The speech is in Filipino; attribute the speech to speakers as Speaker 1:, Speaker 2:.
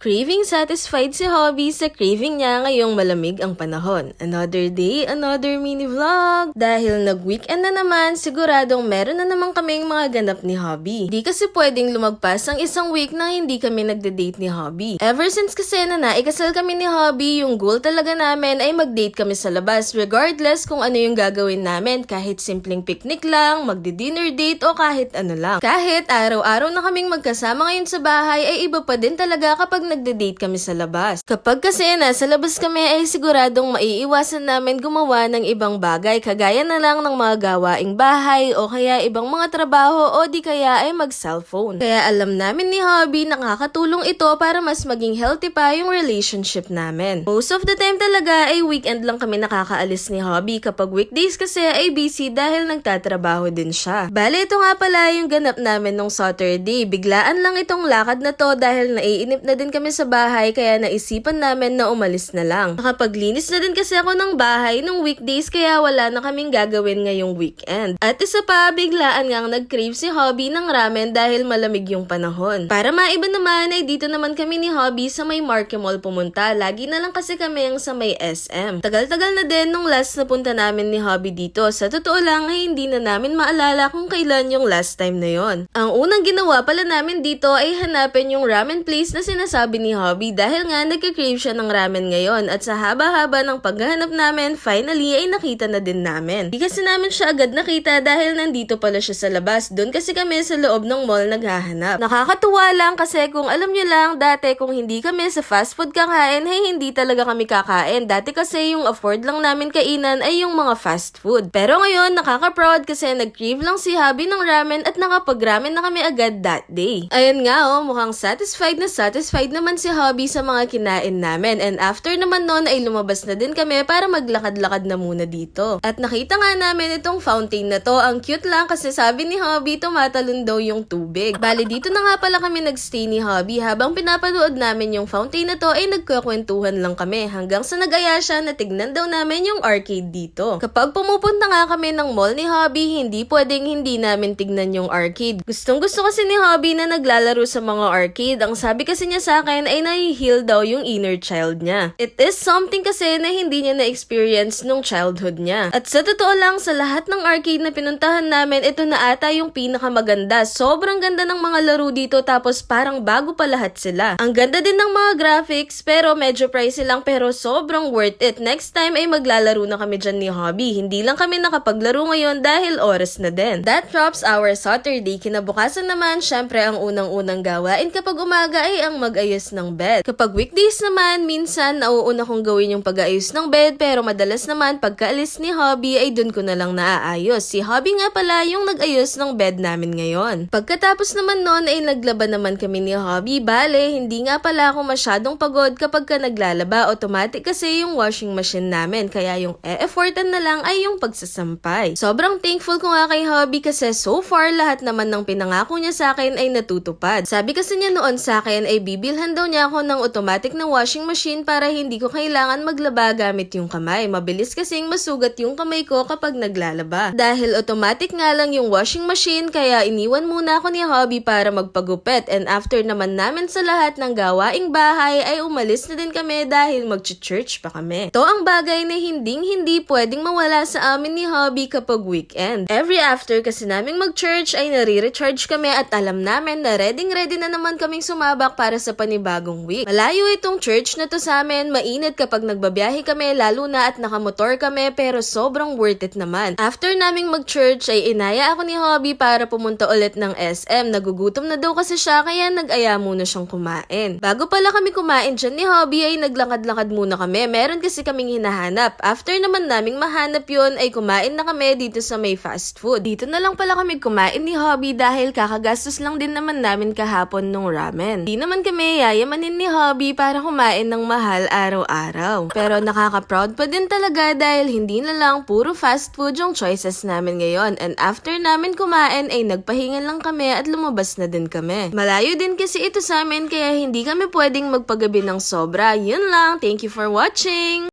Speaker 1: Craving satisfied si Hobby sa craving niya ngayong malamig ang panahon. Another day, another mini vlog. Dahil nag-weekend na naman, siguradong meron na naman kaming mga ganap ni Hobby. Di kasi pwedeng lumagpas ang isang week na hindi kami nagde-date ni Hobby. Ever since kasi na naikasal kami ni Hobby, yung goal talaga namin ay mag-date kami sa labas regardless kung ano yung gagawin namin. Kahit simpleng picnic lang, magdi-dinner date o kahit ano lang. Kahit araw-araw na kaming magkasama ngayon sa bahay ay iba pa din talaga kapag nagde-date kami sa labas. Kapag kasi nasa labas kami ay siguradong maiiwasan namin gumawa ng ibang bagay kagaya na lang ng mga gawaing bahay o kaya ibang mga trabaho o di kaya ay mag-cellphone. Kaya alam namin ni Hobby nakakatulong ito para mas maging healthy pa yung relationship namin. Most of the time talaga ay weekend lang kami nakakaalis ni Hobby. Kapag weekdays kasi ay busy dahil nagtatrabaho din siya. Bale, ito nga pala yung ganap namin nung Saturday. Biglaan lang itong lakad na to dahil naiinip na din kami sa bahay kaya naisipan namin na umalis na lang. Nakapaglinis na din kasi ako ng bahay nung weekdays kaya wala na kaming gagawin ngayong weekend. At isa pa, biglaan ngang nag-crave si Hobby ng ramen dahil malamig yung panahon. Para maiba naman ay dito naman kami ni Hobby sa may Market Mall pumunta. Lagi na lang kasi kami ang sa may SM. Tagal-tagal na din nung last na punta namin ni Hobby dito. Sa totoo lang ay hindi na namin maalala kung kailan yung last time na yon. Ang unang ginawa pala namin dito ay hanapin yung ramen place na sinasabi ni Hobby dahil nga nagka-crave siya ng ramen ngayon at sa haba-haba ng paghahanap namin, finally ay nakita na din namin. Di kasi namin siya agad nakita dahil nandito pala siya sa labas. Doon kasi kami sa loob ng mall naghahanap. Nakakatuwa lang kasi kung alam nyo lang, dati kung hindi kami sa fast food kakain, ay hindi talaga kami kakain. Dati kasi yung afford lang namin kainan ay yung mga fast food. Pero ngayon, nakaka-proud kasi nag-crave lang si Hobby ng ramen at nakapag-ramen na kami agad that day. Ayan nga mukhang satisfied naman si Hobby sa mga kinain namin and after naman nun ay lumabas na din kami para maglakad-lakad na muna dito. At nakita nga namin itong fountain na to. Ang cute lang kasi sabi ni Hobby tumatalon daw yung tubig. Bali dito na nga pala kami nagstay ni Hobby habang pinapanood namin yung fountain na to ay nagkakwentuhan lang kami hanggang sa nag-aya siya na tignan daw namin yung arcade dito. Kapag pumupunta nga kami ng mall ni Hobby, hindi pwedeng hindi namin tignan yung arcade. Gustong-gusto kasi ni Hobby na naglalaro sa mga arcade. Ang sabi kasi niya sa akin ay nahi-heal daw yung inner child niya. It is something kasi na hindi niya na-experience nung childhood niya. At sa totoo lang, sa lahat ng arcade na pinuntahan namin, ito na ata yung pinakamaganda. Sobrang ganda ng mga laro dito tapos parang bago pa lahat sila. Ang ganda din ng mga graphics pero medyo pricey lang pero sobrang worth it. Next time ay maglalaro na kami dyan ni Hobby. Hindi lang kami nakapaglaro ngayon dahil oras na din. That drops our Saturday. Kinabukasan naman, syempre ang unang-unang gawain kapag umaga ay ang mag-ayos ng bed. Kapag weekdays naman, minsan nauuna kong gawin yung pag-aayos ng bed pero madalas naman pagkaalis ni Hobby ay dun ko na lang naaayos. Si Hobby nga pala yung nag-ayos ng bed namin ngayon. Pagkatapos naman nun ay naglaba naman kami ni Hobby. Bale, hindi nga pala ako masyadong pagod kapag ka naglalaba. Automatic kasi yung washing machine namin kaya yung e-effortan na lang ay yung pagsasampay. Sobrang thankful ko nga kay Hobby kasi so far lahat naman ng pinangako niya sa akin ay natutupad. Sabi kasi niya noon sa akin ay bibilhan daw niya ako ng automatic na washing machine para hindi ko kailangan maglaba gamit yung kamay. Mabilis kasing masugat yung kamay ko kapag naglalaba. Dahil automatic nga lang yung washing machine kaya iniwan muna ako ni Hobby para magpagupit and after naman namin sa lahat ng gawaing bahay ay umalis na din kami dahil mag-church pa kami. Ito ang bagay na hindi pwedeng mawala sa amin ni Hobby kapag weekend. Every after kasi naming mag-church ay nare-recharge kami at alam namin na ready na naman kaming sumabak para sa panibagong week. Malayo itong church na to sa amin, mainit kapag nagbabiyahe kami lalo na at nakamotor kami pero sobrang worth it naman. After naming mag-church ay inaya ako ni Hobby para pumunta ulit ng SM. Nagugutom na daw kasi siya kaya nag-aya muna siyang kumain. Bago pala kami kumain dyan ni Hobby ay naglakad-lakad muna kami. Meron kasi kaming hinahanap. After naman naming mahanap yun ay kumain na kami dito sa may fast food. Dito na lang pala kami kumain ni Hobby dahil kakagastos lang din naman namin kahapon nung ramen. Di naman kami yayamanin ni Hobby para kumain ng mahal araw-araw. Pero nakaka-proud pa din talaga dahil hindi na lang puro fast food yung choices namin ngayon. And after namin kumain ay nagpahinga lang kami at lumabas na din kami. Malayo din kasi ito sa amin kaya hindi kami pwedeng magpagabi ng sobra. Yun lang. Thank you for watching!